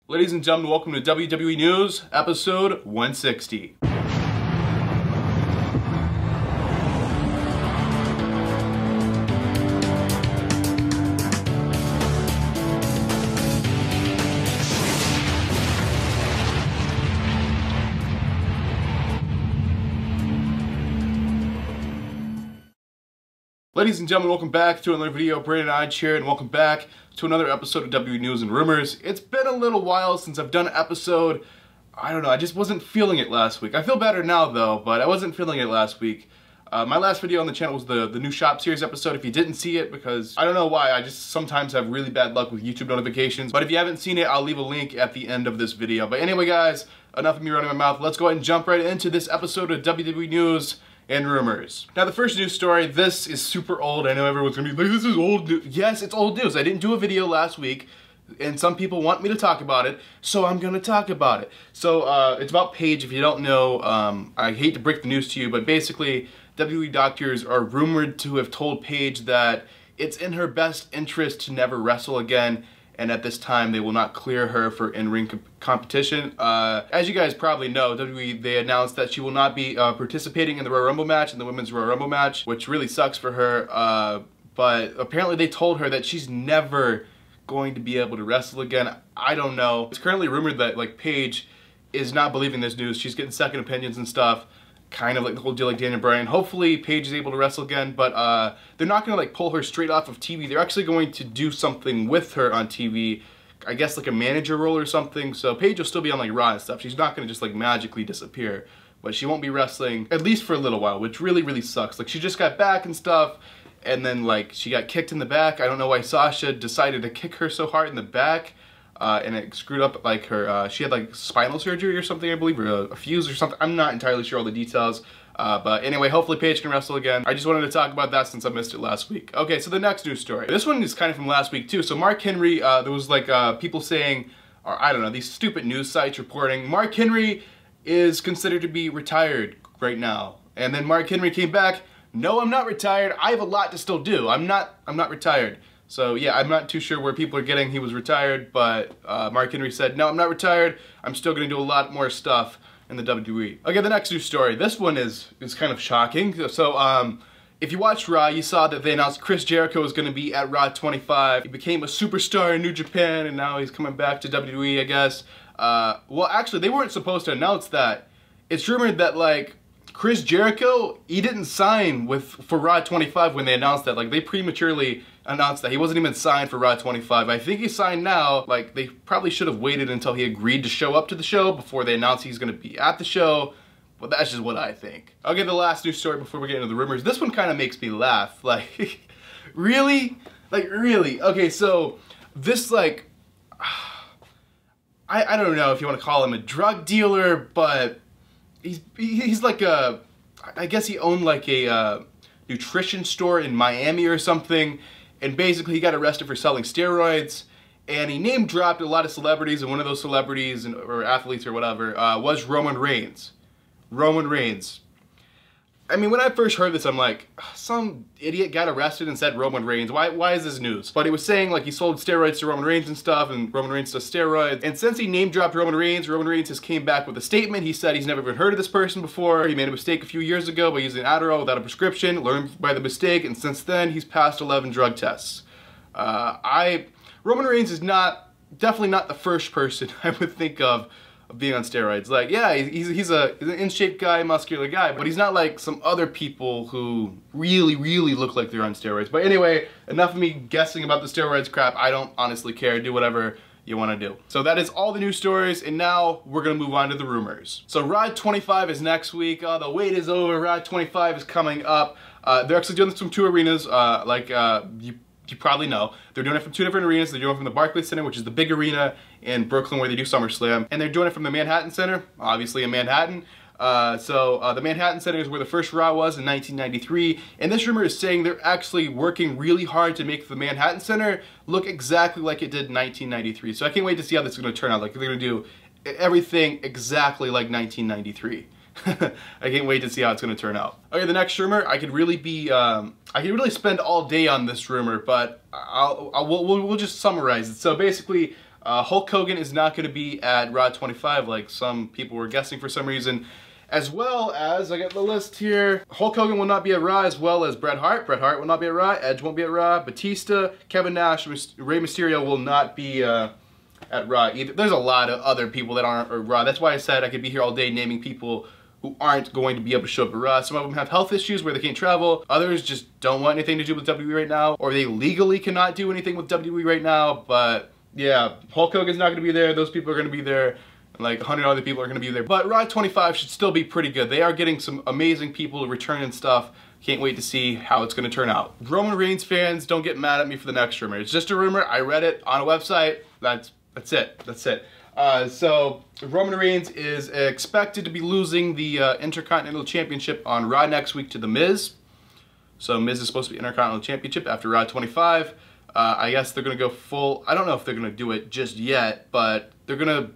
Ladies and gentlemen, welcome to WWE News, episode 160. Ladies and gentlemen, welcome back to another video. Brandon and Hodge here, and welcome back to another episode of WWE News and Rumors. It's been a little while since I've done an episode. I don't know, I just wasn't feeling it last week. I feel better now though, but I wasn't feeling it last week. My last video on the channel was the new Shop Series episode. If you didn't see it, because I don't know why, I just sometimes have really bad luck with YouTube notifications. But if you haven't seen it, I'll leave a link at the end of this video. But anyway guys, enough of me running my mouth. Let's go ahead and jump right into this episode of WWE News and Rumors. Now the first news story, this is super old. I know everyone's gonna be like, this is old news. Yes, it's old news. I didn't do a video last week, and some people want me to talk about it, so I'm gonna talk about it. So it's about Paige. If you don't know, I hate to break the news to you, but basically WWE doctors are rumored to have told Paige that it's in her best interest to never wrestle again, and at this time they will not clear her for in-ring competition. As you guys probably know, WWE, they announced that she will not be participating in the Royal Rumble match, in the Women's Royal Rumble match, which really sucks for her, but apparently they told her that she's never going to be able to wrestle again. I don't know. It's currently rumored that like Paige is not believing this news. She's getting second opinions and stuff, kind of like the whole deal like Daniel Bryan. Hopefully Paige is able to wrestle again, but they're not gonna like pull her straight off of TV. They're actually going to do something with her on TV, I guess like a manager role or something. So Paige will still be on like Raw and stuff. She's not gonna just like magically disappear, but she won't be wrestling at least for a little while, which really sucks. Like she just got back and stuff, and then like she got kicked in the back. I don't know why Sasha decided to kick her so hard in the back. And it screwed up like her, she had like spinal surgery or something, I believe, or a fuse or something. I'm not entirely sure all the details. But anyway, hopefully Paige can wrestle again. I just wanted to talk about that since I missed it last week. Okay, so the next news story. This one is kind of from last week too. So Mark Henry, there was like people saying, or I don't know, these stupid news sites reporting, Mark Henry is considered to be retired right now. And then Mark Henry came back, no, I'm not retired. I have a lot to still do. I'm not retired. So yeah, I'm not too sure where people are getting he was retired, but Mark Henry said, no, I'm not retired. I'm still gonna do a lot more stuff in the WWE. Okay, the next news story. This one is kind of shocking. So if you watched Raw, you saw that they announced Chris Jericho is gonna be at Raw 25. He became a superstar in New Japan, and now he's coming back to WWE, I guess. Well, actually, they weren't supposed to announce that. It's rumored that like, Chris Jericho, he didn't sign for Raw 25 when they announced that. Like, they prematurely announced that. He wasn't even signed for Raw 25. I think he's signed now. Like, they probably should have waited until he agreed to show up to the show before they announced he's gonna be at the show. But that's just what I think. Okay, the last news story before we get into the rumors. This one kind of makes me laugh. Like, really? Like, really? Okay, so this, like, I don't know if you want to call him a drug dealer, but he's like a, I guess he owned like a nutrition store in Miami or something, and basically he got arrested for selling steroids, and he name dropped a lot of celebrities, and one of those celebrities or athletes or whatever was Roman Reigns. Roman Reigns. I mean, when I first heard this, I'm like, some idiot got arrested and said Roman Reigns. Why is this news? But he was saying like he sold steroids to Roman Reigns and stuff, and Roman Reigns does steroids. And since he name dropped Roman Reigns has came back with a statement. He said he's never even heard of this person before. He made a mistake a few years ago by using Adderall without a prescription, learned by the mistake, and since then he's passed 11 drug tests. Roman Reigns is definitely not the first person I would think of being on steroids. Like, yeah, he's an in-shape guy, muscular guy, but he's not like some other people who really look like they're on steroids. But anyway, enough of me guessing about the steroids crap. I don't honestly care. Do whatever you want to do. So that is all the news stories, and now we're gonna move on to the rumors. So Raw 25 is next week. The wait is over. Raw 25 is coming up. They're actually doing this from 2 arenas, you probably know. They're doing it from 2 different arenas. They're doing it from the Barclays Center, which is the big arena in Brooklyn where they do SummerSlam. And they're doing it from the Manhattan Center, obviously in Manhattan. The Manhattan Center is where the first Raw was in 1993. And this rumor is saying they're actually working really hard to make the Manhattan Center look exactly like it did in 1993. So I can't wait to see how this is going to turn out. Like, they're going to do everything exactly like 1993. I can't wait to see how it's going to turn out. Okay, the next rumor, I could really spend all day on this rumor, but we'll just summarize it. So basically, Hulk Hogan is not going to be at Raw 25 like some people were guessing for some reason. As well as, I got the list here, Hulk Hogan will not be at Raw, as well as Bret Hart. Bret Hart will not be at Raw. Edge won't be at Raw. Batista, Kevin Nash, Rey Mysterio will not be at Raw either. There's a lot of other people that aren't at Raw. That's why I said I could be here all day naming people who aren't going to be able to show up at Raw. Some of them have health issues where they can't travel. Others just don't want anything to do with WWE right now, or they legally cannot do anything with WWE right now. But yeah, Hulk Hogan's not going to be there. Those people are going to be there. Like 100 other people are going to be there. But Raw 25 should still be pretty good. They are getting some amazing people to return and stuff. Can't wait to see how it's going to turn out. Roman Reigns fans, don't get mad at me for the next rumor. It's just a rumor. I read it on a website. That's it. That's it. So Roman Reigns is expected to be losing the Intercontinental Championship on Raw next week to The Miz. So Miz is supposed to be Intercontinental Championship after Raw 25. I guess they're going to go full. I don't know if they're going to do it just yet, but they're going to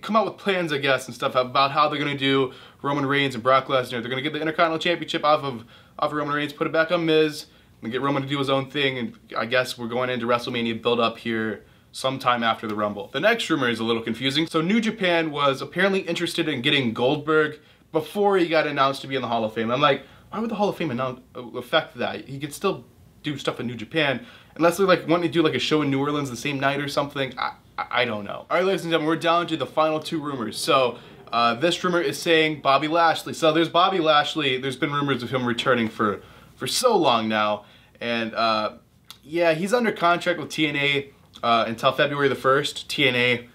come out with plans, I guess, and stuff about how they're gonna do Roman Reigns and Brock Lesnar. They're gonna get the Intercontinental Championship off of Roman Reigns, put it back on Miz, and get Roman to do his own thing. And I guess we're going into WrestleMania build up here sometime after the Rumble. The next rumor is a little confusing. So New Japan was apparently interested in getting Goldberg before he got announced to be in the Hall of Fame. I'm like, why would the Hall of Fame affect that? He could still do stuff in New Japan, unless they're like wanting to do like a show in New Orleans the same night or something. I don't know. All right, ladies and gentlemen, we're down to the final two rumors. So this rumor is saying Bobby Lashley. So there's Bobby Lashley. There's been rumors of him returning for so long now. And yeah, he's under contract with TNA until February the 1st. TNA,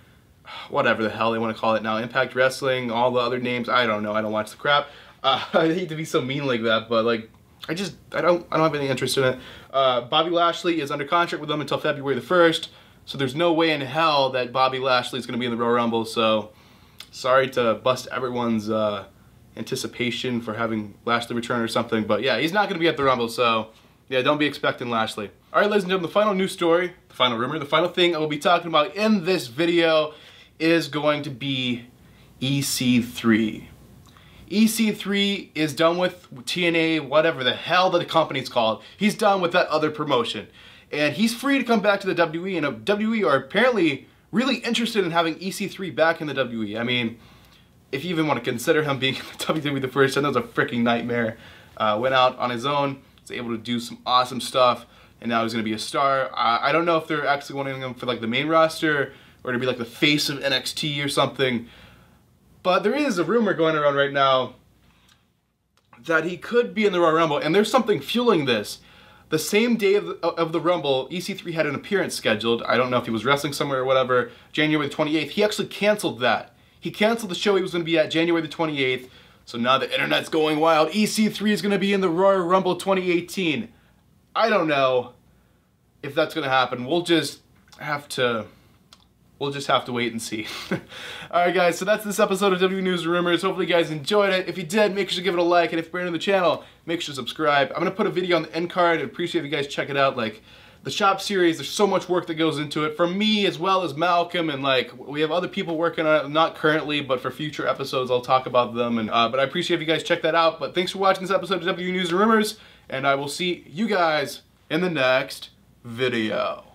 whatever the hell they want to call it now. Impact Wrestling, all the other names. I don't know. I don't watch the crap. I hate to be so mean like that, but like, I don't have any interest in it. Bobby Lashley is under contract with them until February the 1st. So there's no way in hell that Bobby Lashley is going to be in the Royal Rumble. So sorry to bust everyone's anticipation for having Lashley return or something. But yeah, he's not going to be at the Rumble. So yeah, don't be expecting Lashley. All right, ladies and gentlemen, the final news story, the final rumor, the final thing I will be talking about in this video is going to be EC3. EC3 is done with TNA, whatever the hell the company's called. He's done with that other promotion. And he's free to come back to the WWE, and WWE are apparently really interested in having EC3 back in the WWE. I mean, if you even want to consider him being in the WWE the first time, that was a freaking nightmare. Went out on his own, was able to do some awesome stuff, and now he's going to be a star. I don't know if they're actually wanting him for like the main roster, or to be like the face of NXT or something. But there is a rumor going around right now that he could be in the Royal Rumble, and there's something fueling this. The same day of the Rumble, EC3 had an appearance scheduled. I don't know if he was wrestling somewhere or whatever, January the 28th. He actually canceled that. He canceled the show he was going to be at January the 28th. So now the internet's going wild. EC3 is going to be in the Royal Rumble 2018. I don't know if that's going to happen. We'll just have to wait and see. Alright guys, so that's this episode of WWE News and Rumors. Hopefully you guys enjoyed it. If you did, make sure to give it a like, and if you're new to the channel, make sure to subscribe. I'm going to put a video on the end card. I'd appreciate if you guys check it out. Like, the shop series, there's so much work that goes into it. From me, as well as Malcolm, and like, we have other people working on it, not currently, but for future episodes, I'll talk about them. And but I appreciate if you guys check that out. But thanks for watching this episode of WWE News and Rumors, and I will see you guys in the next video.